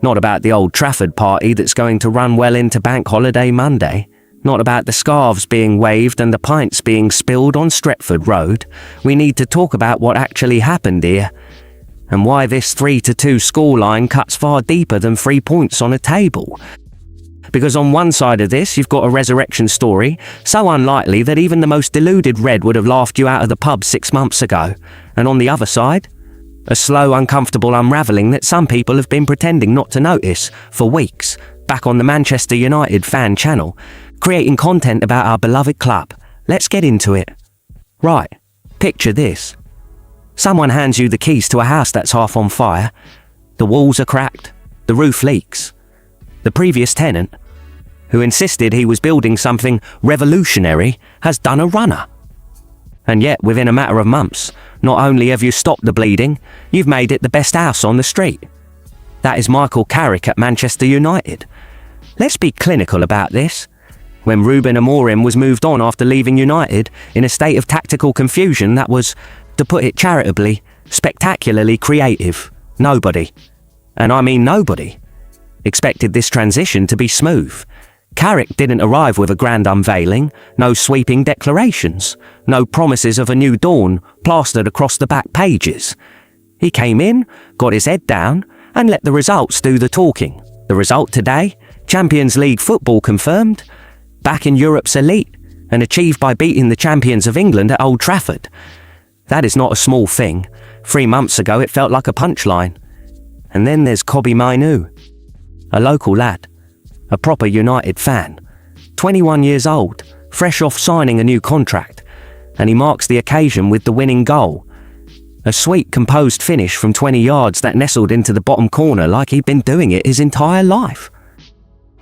Not about the Old Trafford party that's going to run well into Bank Holiday Monday. Not about the scarves being waved and the pints being spilled on Stretford Road. We need to talk about what actually happened here, and why this 3-2 scoreline cuts far deeper than 3 points on a table. Because on one side of this, you've got a resurrection story, so unlikely that even the most deluded Red would have laughed you out of the pub 6 months ago. And on the other side, a slow, uncomfortable unravelling that some people have been pretending not to notice for weeks, back on the Manchester United fan channel, creating content about our beloved club. Let's get into it. Right, picture this. Someone hands you the keys to a house that's half on fire. The walls are cracked, the roof leaks. The previous tenant, who insisted he was building something revolutionary, has done a runner. And yet, within a matter of months, not only have you stopped the bleeding, you've made it the best house on the street. That is Michael Carrick at Manchester United. Let's be clinical about this. When Ruben Amorim was moved on after leaving United in a state of tactical confusion that was, to put it charitably, spectacularly creative, nobody, and I mean nobody, expected this transition to be smooth. Carrick didn't arrive with a grand unveiling, no sweeping declarations, no promises of a new dawn plastered across the back pages. He came in, got his head down, and let the results do the talking. The result today? Champions League football confirmed, back in Europe's elite, and achieved by beating the champions of England at Old Trafford. That is not a small thing. 3 months ago it felt like a punchline. And then there's Kobbie Mainoo, a local lad, a proper United fan, 21 years old, fresh off signing a new contract, and he marks the occasion with the winning goal. A sweet, composed finish from 20 yards that nestled into the bottom corner like he'd been doing it his entire life.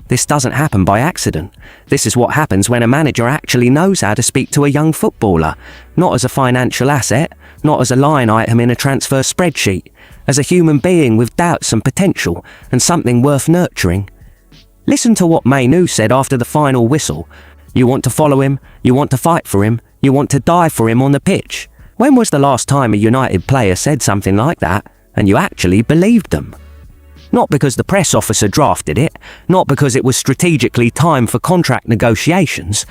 This doesn't happen by accident. This is what happens when a manager actually knows how to speak to a young footballer, not as a financial asset, not as a line item in a transfer spreadsheet, as a human being with doubts and potential and something worth nurturing. Listen to what Mainoo said after the final whistle. You want to follow him, you want to fight for him, you want to die for him on the pitch. When was the last time a United player said something like that and you actually believed them? Not because the press officer drafted it, not because it was strategically timed for contract negotiations,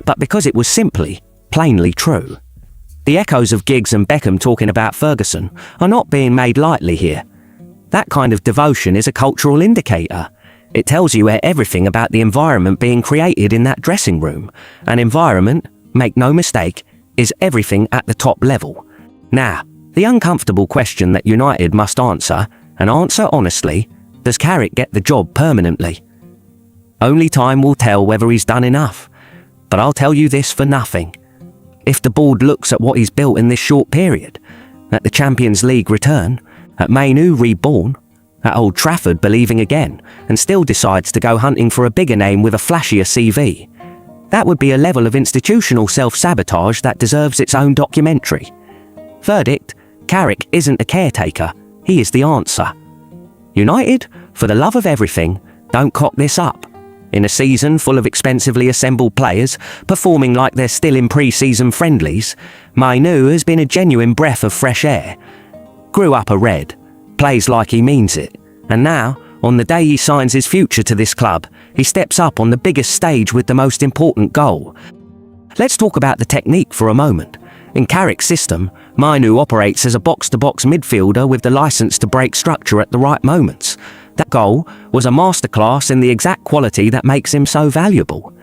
but because it was simply, plainly true. The echoes of Giggs and Beckham talking about Ferguson are not being made lightly here. That kind of devotion is a cultural indicator. It tells you everything about the environment being created in that dressing room. An environment, make no mistake, is everything at the top level. Now, the uncomfortable question that United must answer, and answer honestly, does Carrick get the job permanently? Only time will tell whether he's done enough. But I'll tell you this for nothing. If the board looks at what he's built in this short period, at the Champions League return, at Mainoo reborn, at Old Trafford believing again, and still decides to go hunting for a bigger name with a flashier CV, that would be a level of institutional self-sabotage that deserves its own documentary. Verdict: Carrick isn't a caretaker, he is the answer. United, for the love of everything, don't cock this up. In a season full of expensively assembled players, performing like they're still in pre-season friendlies, Mainoo has been a genuine breath of fresh air. Grew up a Red, plays like he means it, and now, on the day he signs his future to this club, he steps up on the biggest stage with the most important goal. Let's talk about the technique for a moment. In Carrick's system, Mainoo operates as a box-to-box midfielder with the license to break structure at the right moments. That goal was a masterclass in the exact quality that makes him so valuable.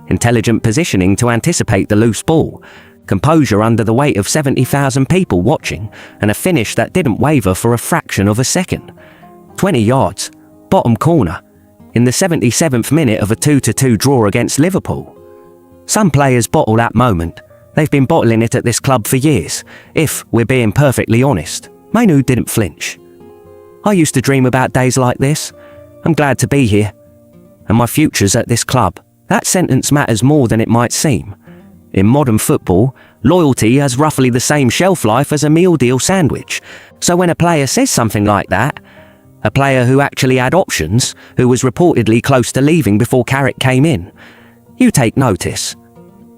Intelligent positioning to anticipate the loose ball, composure under the weight of 70,000 people watching, and a finish that didn't waver for a fraction of a second. 20 yards, bottom corner, in the 77th minute of a 2-2 draw against Liverpool. Some players bottle that moment. They've been bottling it at this club for years. If we're being perfectly honest, Mainoo didn't flinch. I used to dream about days like this. I'm glad to be here. And my future's at this club. That sentence matters more than it might seem. In modern football, loyalty has roughly the same shelf life as a meal deal sandwich. So when a player says something like that, a player who actually had options, who was reportedly close to leaving before Carrick came in, you take notice.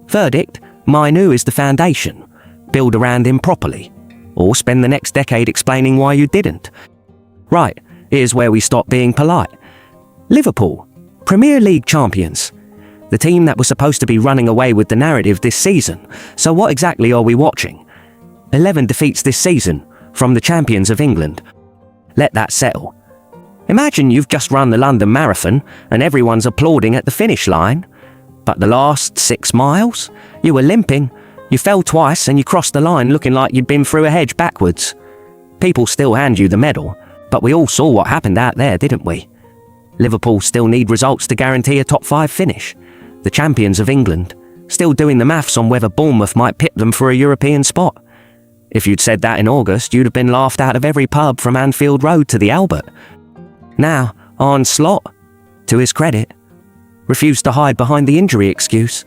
Verdict: Mainoo is the foundation. Build around him properly. Or spend the next decade explaining why you didn't. Right, Here's where we stop being polite. Liverpool, Premier League champions. The team that was supposed to be running away with the narrative this season. So what exactly are we watching? 11 defeats this season, from the champions of England. Let that settle. Imagine you've just run the London Marathon and everyone's applauding at the finish line. But the last 6 miles, you were limping, you fell twice and you crossed the line looking like you'd been through a hedge backwards. People still hand you the medal, but we all saw what happened out there, didn't we? Liverpool still need results to guarantee a top 5 finish. The champions of England, still doing the maths on whether Bournemouth might pip them for a European spot. If you'd said that in August, you'd have been laughed out of every pub from Anfield Road to the Albert. Now, Arne Slot, to his credit, refused to hide behind the injury excuse.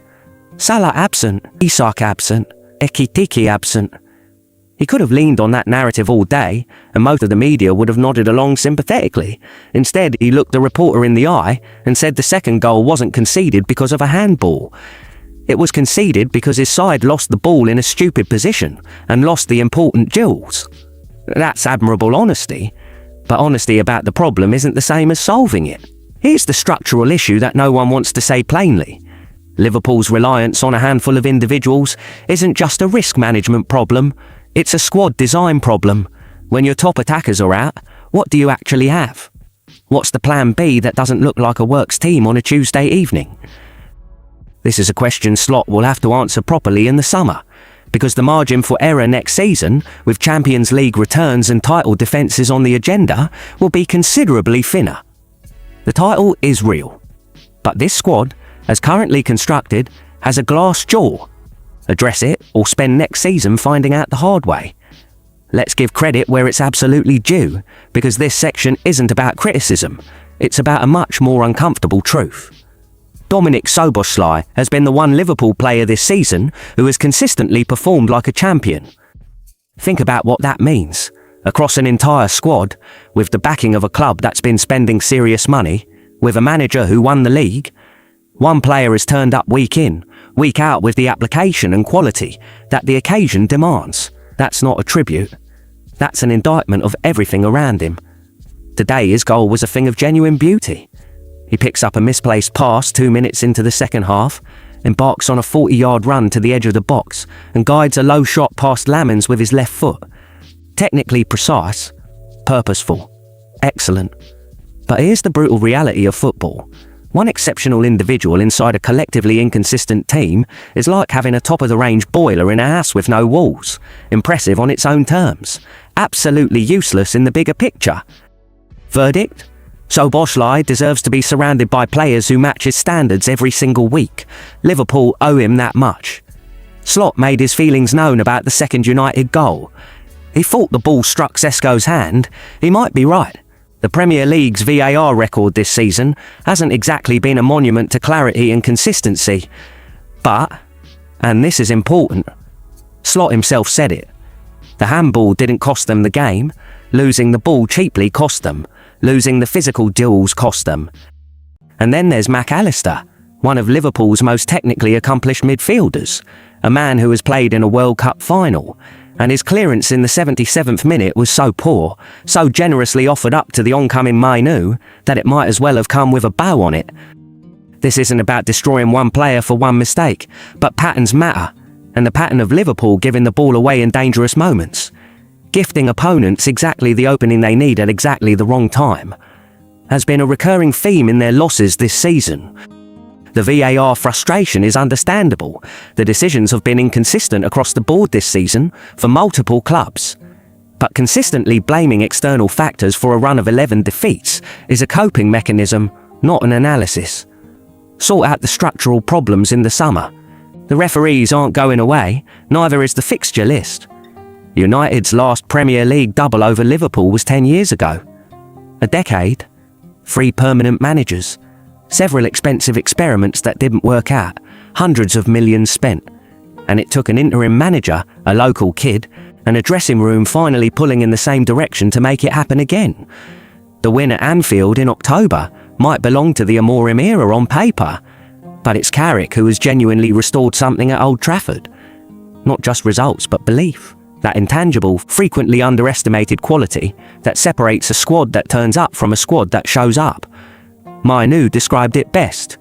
Salah absent, Isak absent, Ekitike absent. He could have leaned on that narrative all day, and most of the media would have nodded along sympathetically. Instead, he looked the reporter in the eye and said the second goal wasn't conceded because of a handball. It was conceded because his side lost the ball in a stupid position and lost the important duels. That's admirable honesty, but honesty about the problem isn't the same as solving it. Here's the structural issue that no one wants to say plainly. Liverpool's reliance on a handful of individuals isn't just a risk management problem, it's a squad design problem. When your top attackers are out, what do you actually have? What's the plan B that doesn't look like a works team on a Tuesday evening? This is a question Slot will have to answer properly in the summer, because the margin for error next season, with Champions League returns and title defences on the agenda, will be considerably thinner. The title is real, but this squad, as currently constructed, has a glass jaw. Address it or spend next season finding out the hard way. Let's give credit where it's absolutely due, because this section isn't about criticism, it's about a much more uncomfortable truth. Dominic Szoboszlai has been the one Liverpool player this season who has consistently performed like a champion. Think about what that means. Across an entire squad, with the backing of a club that's been spending serious money, with a manager who won the league, one player has turned up week in, week out with the application and quality that the occasion demands. That's not a tribute. That's an indictment of everything around him. Today his goal was a thing of genuine beauty. He picks up a misplaced pass 2 minutes into the second half, embarks on a 40-yard run to the edge of the box and guides a low shot past Lamens with his left foot. Technically precise, purposeful, excellent. But here's the brutal reality of football. One exceptional individual inside a collectively inconsistent team is like having a top-of-the-range boiler in a house with no walls. Impressive on its own terms. Absolutely useless in the bigger picture. Verdict? Szoboszlai deserves to be surrounded by players who match his standards every single week. Liverpool owe him that much. Slot made his feelings known about the second United goal. He thought the ball struck Šeško's hand. He might be right. The Premier League's VAR record this season hasn't exactly been a monument to clarity and consistency. But, and this is important, Slot himself said it. The handball didn't cost them the game. Losing the ball cheaply cost them. Losing the physical duels cost them. And then there's McAllister, one of Liverpool's most technically accomplished midfielders, a man who has played in a World Cup final, and his clearance in the 77th minute was so poor, so generously offered up to the oncoming Mainoo, that it might as well have come with a bow on it. This isn't about destroying one player for one mistake, but patterns matter, and the pattern of Liverpool giving the ball away in dangerous moments, gifting opponents exactly the opening they need at exactly the wrong time, has been a recurring theme in their losses this season. The VAR frustration is understandable. The decisions have been inconsistent across the board this season for multiple clubs. But consistently blaming external factors for a run of 11 defeats is a coping mechanism, not an analysis. Sort out the structural problems in the summer. The referees aren't going away, neither is the fixture list. United's last Premier League double over Liverpool was 10 years ago. A decade, 3 permanent managers, several expensive experiments that didn't work out, hundreds of millions spent. And it took an interim manager, a local kid, and a dressing room finally pulling in the same direction to make it happen again. The win at Anfield in October might belong to the Amorim era on paper, but it's Carrick who has genuinely restored something at Old Trafford. Not just results, but belief. That intangible, frequently underestimated quality that separates a squad that turns up from a squad that shows up. Mainoo described it best.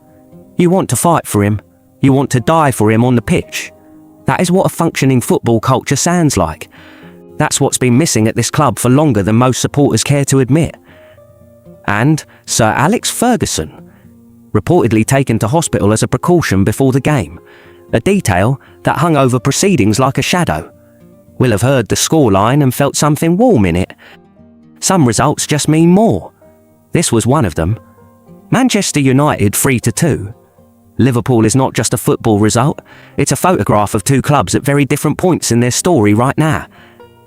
You want to fight for him. You want to die for him on the pitch. That is what a functioning football culture sounds like. That's what's been missing at this club for longer than most supporters care to admit. And Sir Alex Ferguson, reportedly taken to hospital as a precaution before the game, a detail that hung over proceedings like a shadow. We'll have heard the scoreline and felt something warm in it. Some results just mean more. This was one of them. Manchester United 3-2. Liverpool is not just a football result, it's a photograph of two clubs at very different points in their story right now.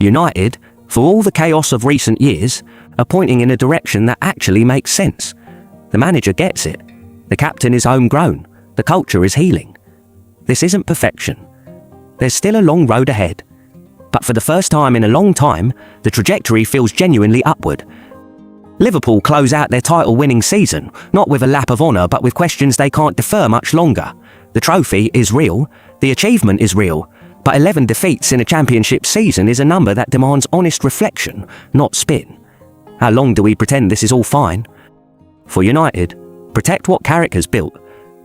United, for all the chaos of recent years, are pointing in a direction that actually makes sense. The manager gets it. The captain is homegrown. The culture is healing. This isn't perfection. There's still a long road ahead. But for the first time in a long time, the trajectory feels genuinely upward. Liverpool close out their title-winning season, not with a lap of honour but with questions they can't defer much longer. The trophy is real, the achievement is real, but 11 defeats in a championship season is a number that demands honest reflection, not spin. How long do we pretend this is all fine? For United, protect what Carrick has built.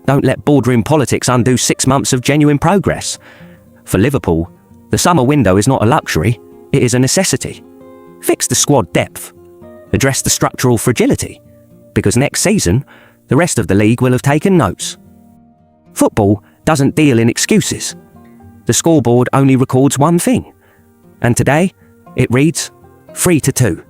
Don't let boardroom politics undo 6 months of genuine progress. For Liverpool, the summer window is not a luxury, it is a necessity. Fix the squad depth. Address the structural fragility. Because next season, the rest of the league will have taken notes. Football doesn't deal in excuses. The scoreboard only records one thing. And today, it reads 3-2.